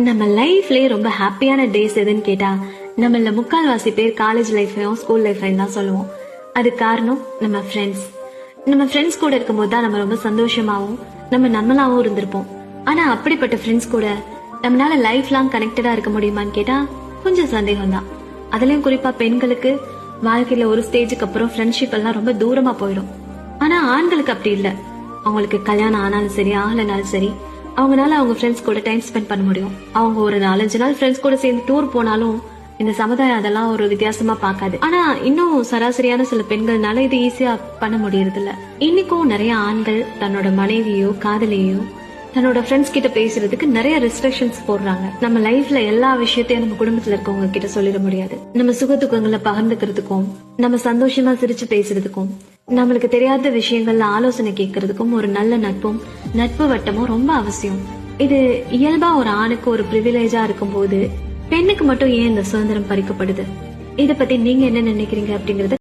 நம்ம லைஃப்லயே ரொம்ப ஹாப்பியான டேஸ் எதுன்னு கேட்டா நம்மள முக்கால்வாசி பேர் காலேஜ் லைஃப்லயும் ஸ்கூல் லைஃப்லயும் தான் சொல்லுவோம். அது காரணம் நம்ம ஃப்ரெண்ட்ஸ் கூட இருக்கும்போது தான் நம்ம ரொம்ப சந்தோஷமாவும் நம்மளாவும் இருந்திருப்போம். ஆனா அப்படிப்பட்ட ஃப்ரெண்ட்ஸ் கூட நம்மளால லைஃப் லாங் கனெக்டடா இருக்க முடியுமான்னு கேட்டா கொஞ்சம் சந்தேகம் தான். அதுலயும் குறிப்பா பெண்களுக்கு வாழ்க்கையில ஒரு ஸ்டேஜுக்கு அப்புறம் ஃப்ரெண்ட்ஷிப் எல்லாம் ரொம்ப தூரமா போயிடும். ஆனா ஆண்களுக்கு அப்படி இல்ல. அவங்களுக்கு கல்யாணம் ஆனாலும் சரி ஆகலனாலும் சரி அவங்களால அவங்க ஃப்ரெண்ட்ஸ் கூட டைம் ஸ்பெண்ட் பண்ண முடியும். அவங்க ஒரு 4-5 நாள் ஃப்ரெண்ட்ஸ் கூட சேர்ந்து டூர் போனாலும் இந்த சமுதாயம் அதெல்லாம் ஒரு வித்தியாசமா பார்க்காது. ஆனா இன்னும் சராசரியான சில பெண்கள்னால இது ஈஸியா பண்ண முடியறது இல்ல. இன்னைக்கும் நிறைய ஆண்கள் தன்னோட மனைவியோ காதலியோ தன்னோட ஃப்ரெண்ட்ஸ் கிட்ட பேசுறதுக்கு நிறைய ரெஸ்ட்ரிக்ஷன்ஸ் போடுறாங்க. நம்ம லைஃப்ல எல்லா விஷயத்தையும் நம்ம குடும்பத்துல இருக்கவங்க கிட்ட சொல்லிட முடியாது. நம்ம சுக துக்கங்களை பகிர்ந்துக்கிறதுக்கும் நம்ம சந்தோஷமா சிரிச்சு பேசுறதுக்கும் நம்மளுக்கு தெரியாத விஷயங்கள்ல ஆலோசனை கேட்கறதுக்கும் ஒரு நல்ல நட்பு வட்டமும் ரொம்ப அவசியம். இது இயல்பா ஒரு ஆணுக்கு ஒரு பிரிவிலேஜா இருக்கும் போது பெண்ணுக்கு மட்டும் ஏன் இந்த சுதந்திரம் பறிக்கப்படுது? இத பத்தி நீங்க என்ன நினைக்கிறீங்க அப்படிங்கறத